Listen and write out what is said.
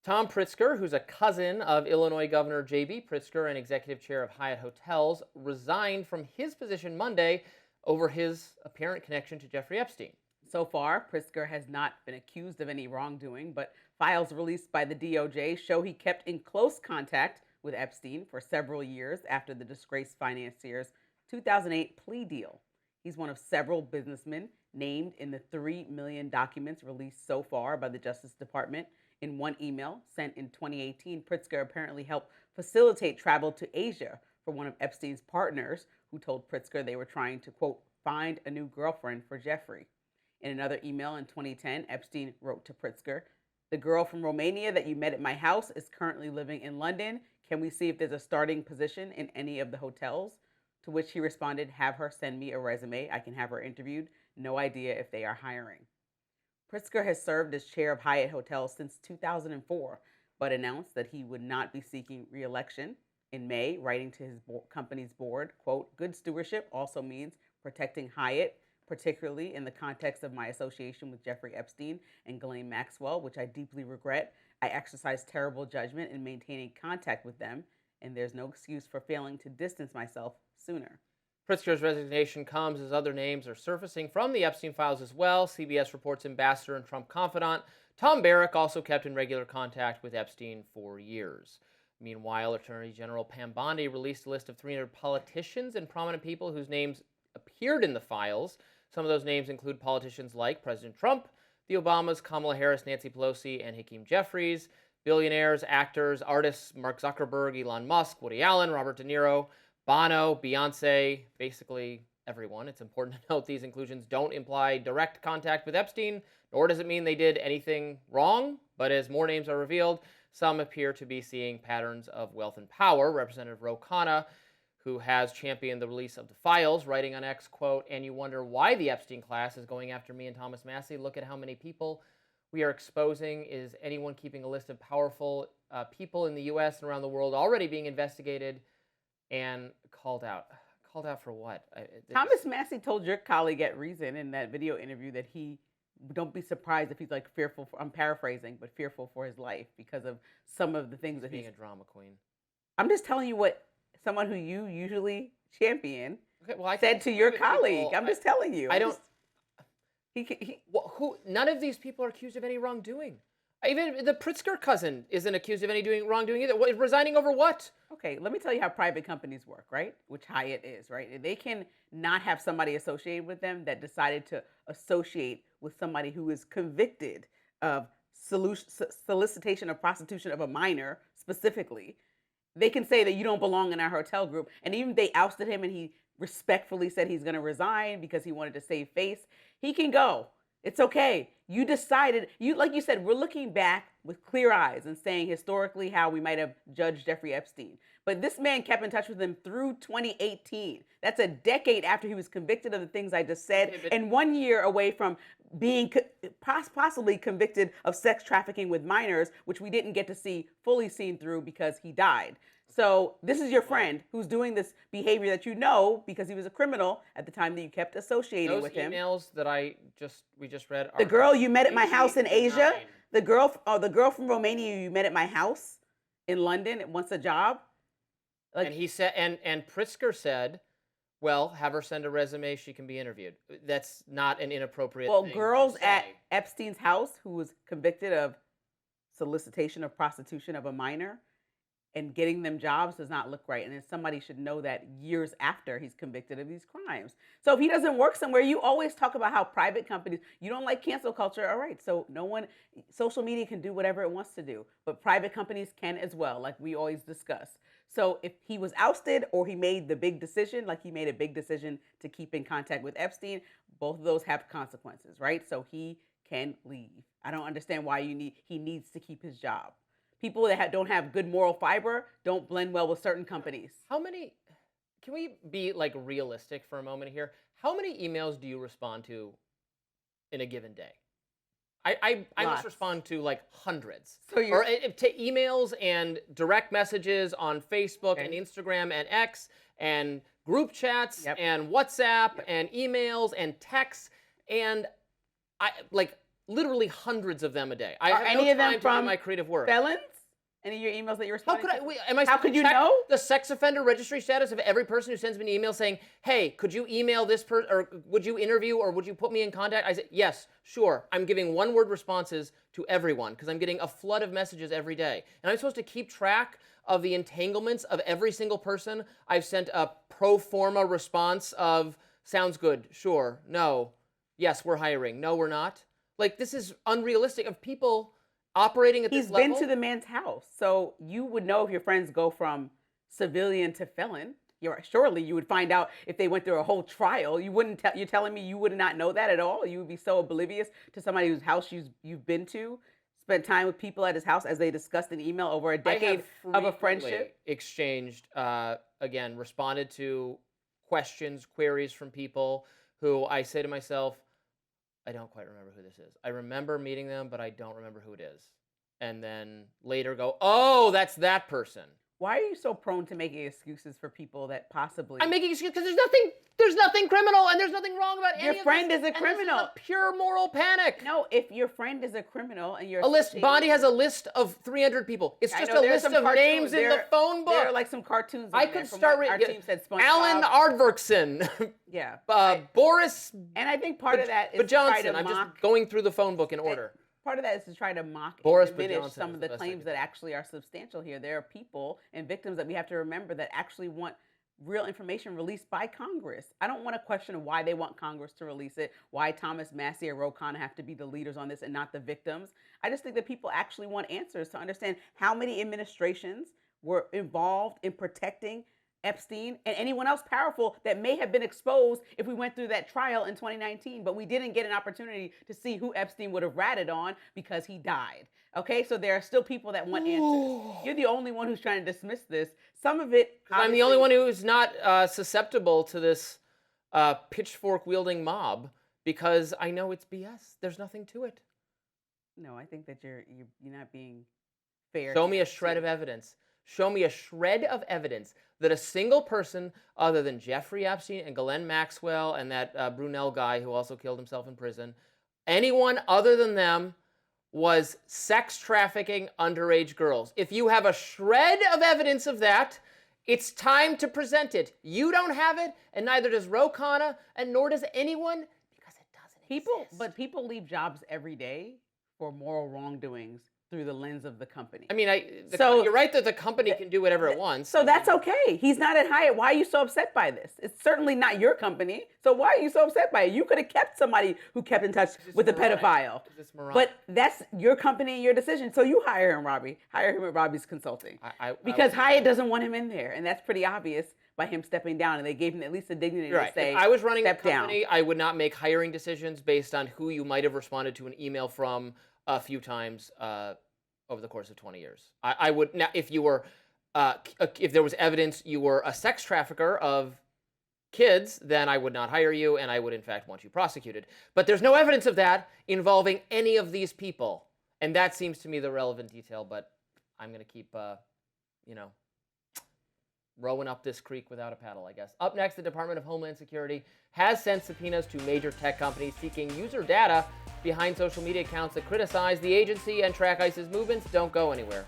Tom Pritzker, who's a cousin of Illinois Governor J.B. Pritzker and executive chair of Hyatt Hotels, resigned from his position Monday over his apparent connection to Jeffrey Epstein. So far, Pritzker has not been accused of any wrongdoing, but files released by the DOJ show he kept in close contact with Epstein for several years after the disgraced financier's 2008 plea deal. He's one of several businessmen named in the 3 million documents released so far by the Justice Department. In one email sent in 2018, Pritzker apparently helped facilitate travel to Asia for one of Epstein's partners, who told Pritzker they were trying to, quote, find a new girlfriend for Jeffrey. In another email in 2010, Epstein wrote to Pritzker, "The girl from Romania that you met at my house is currently living in London. Can we see if there's a starting position in any of the hotels?" To which he responded, "Have her send me a resume. I can have her interviewed. No idea if they are hiring." Pritzker has served as chair of Hyatt Hotels since 2004, but announced that he would not be seeking re-election. In May, writing to his company's board, quote, "Good stewardship also means protecting Hyatt, particularly in the context of my association with Jeffrey Epstein and Ghislaine Maxwell, which I deeply regret. I exercised terrible judgment in maintaining contact with them, and there's no excuse for failing to distance myself sooner." Pritzker's resignation comes as other names are surfacing from the Epstein files as well. CBS reports ambassador and Trump confidant Tom Barrack also kept in regular contact with Epstein for years. Meanwhile, Attorney General Pam Bondi released a list of 300 politicians and prominent people whose names appeared in the files. Some of those names include politicians like President Trump, the Obamas, Kamala Harris, Nancy Pelosi, and Hakeem Jeffries, billionaires, actors, artists, Mark Zuckerberg, Elon Musk, Woody Allen, Robert De Niro, Bono, Beyonce, basically everyone. It's important to note these inclusions don't imply direct contact with Epstein, nor does it mean they did anything wrong. But as more names are revealed, some appear to be seeing patterns of wealth and power. Representative Ro Khanna, who has championed the release of the files, writing on X, quote, "And you wonder why the Epstein class is going after me and Thomas Massie. Look at how many people we are exposing. Is anyone keeping a list of powerful people in the U.S. and around the world already being investigated?" And called out. Called out for what? Thomas Massie told your colleague at Reason in that video interview that he don't be surprised if he's like fearful for, I'm paraphrasing, but fearful for his life because of some of the things that being a drama queen. I'm just telling you what someone who you usually champion Okay, well, I said to your colleague. I'm just telling you. I don't. He None of these people are accused of any wrongdoing. Even the Pritzker cousin isn't accused of any wrongdoing either. Resigning over what? Okay, let me tell you how private companies work, right? Which Hyatt is, right? They can not have somebody associated with them that decided to associate with somebody who is convicted of solicitation or prostitution of a minor specifically. They can say that you don't belong in our hotel group. And even if they ousted him and he respectfully said he's going to resign because he wanted to save face, he can go. It's okay. You decided, like you said, we're looking back with clear eyes and saying historically how we might have judged Jeffrey Epstein. But this man kept in touch with him through 2018. That's a decade after he was convicted of the things I just said, and 1 year away from being possibly convicted of sex trafficking with minors, which we didn't get to see fully seen through because he died. So this is your friend who's doing this behavior that you know because he was a criminal at the time that you kept associating with him. Those emails that we just read are the girl you met at my house in Asia, the girl from Romania you met at my house in London wants a job. And he said, and Pritzker said, "Well, have her send a resume. She can be interviewed." That's not an inappropriate thing. Well, girls at Epstein's house who was convicted of solicitation of prostitution of a minor and getting them jobs does not look right. And then somebody should know that years after he's convicted of these crimes. So if he doesn't work somewhere, you always talk about how private companies, you don't like cancel culture. All right. So social media can do whatever it wants to do, but private companies can as well, like we always discuss. So if he was ousted or he made the big decision, like he made a big decision to keep in contact with Epstein, both of those have consequences, right? So he can leave. I don't understand why he needs to keep his job. People that don't have good moral fiber don't blend well with certain companies. Can we be like realistic for a moment here? How many emails do you respond to in a given day? I must respond to like hundreds. So or to emails and direct messages on Facebook and Instagram and X and group chats and WhatsApp and emails and texts. And literally hundreds of them a day. I Are have any no of them time to do from my creative work. felons? Any of your emails that you're How responding could I? to? Wait, am I How supposed could to you check know? the sex offender registry status of every person who sends me an email saying, "Hey, could you email this person, or would you interview, or would you put me in contact?" I say, "Yes, sure." I'm giving one-word responses to everyone because I'm getting a flood of messages every day, and I'm supposed to keep track of the entanglements of every single person. I've sent a pro forma response of "Sounds good, sure, no, yes, we're hiring, no, we're not." Like, this is unrealistic of people operating at He's this level. been to the man's house, so you would know if your friends go from civilian to felon. Surely you would find out if they went through a whole trial. You wouldn't tell. You're telling me you would not know that at all? You would be so oblivious to somebody whose house you've been to, spent time with people at his house as they discussed an email over a decade of a friendship. Exchanged, again, responded to questions, queries from people who I say to myself, I don't quite remember who this is. I remember meeting them, but I don't remember who it is. And then later go, oh, that's that person. Why are you so prone to making excuses for people that possibly? I'm making excuses because there's nothing criminal, and there's nothing wrong about any of this. Your friend is a and this criminal. a pure moral panic. No, if your friend is a criminal and you're A list. Bondi has a list of 300 people. It's just a list of names in the phone book. There are like some cartoons. I could start reading. Our team said SpongeBob. Alan Ardverkson. Yeah. Boris. And I think part of that is but Johnson. to try to I'm mock. just going through the phone book in order. Part of that is to try to mock Boris and diminish Johnson some is of the the best I claims could that do. actually are substantial here. There are people and victims that we have to remember that actually want real information released by Congress. I don't want to question why they want Congress to release it, why Thomas Massey or Ro Khanna have to be the leaders on this and not the victims. I just think that people actually want answers to understand how many administrations were involved in protecting Epstein and anyone else powerful that may have been exposed if we went through that trial in 2019, but we didn't get an opportunity to see who Epstein would have ratted on because he died. Okay, so there are still people that want answers. You're the only one who's trying to dismiss this. Some of it, I'm the only one who's not susceptible to this pitchfork-wielding mob because I know it's BS. There's nothing to it. No, I think that you're not being fair. Show me a shred of evidence. Show me a shred of evidence that a single person other than Jeffrey Epstein and Ghislaine Maxwell and that Brunel guy who also killed himself in prison, anyone other than them was sex trafficking underage girls. If you have a shred of evidence of that, it's time to present it. You don't have it, and neither does Ro Khanna, and nor does anyone, because it doesn't exist. But people leave jobs every day for moral wrongdoings through the lens of the company. I mean, you're right that the company can do whatever it wants. So that's okay. He's not at Hyatt. Why are you so upset by this? It's certainly not your company. So why are you so upset by it? You could have kept somebody who kept in touch with a pedophile. But that's your company and your decision. So you hire him, Robbie. Hire him at Robbie's Consulting. Because Hyatt doesn't want him in there. And that's pretty obvious by him stepping down. And they gave him at least the dignity to say, if I was running step the company, I would not make hiring decisions based on who you might have responded to an email from a few times over the course of 20 years. I would now, if you were, if there was evidence you were a sex trafficker of kids, then I would not hire you, and I would in fact want you prosecuted. But there's no evidence of that involving any of these people, and that seems to me the relevant detail. But I'm going to keep, rowing up this creek without a paddle, I guess. Up next, the Department of Homeland Security has sent subpoenas to major tech companies seeking user data behind social media accounts that criticize the agency and track ICE's movements. Don't go anywhere.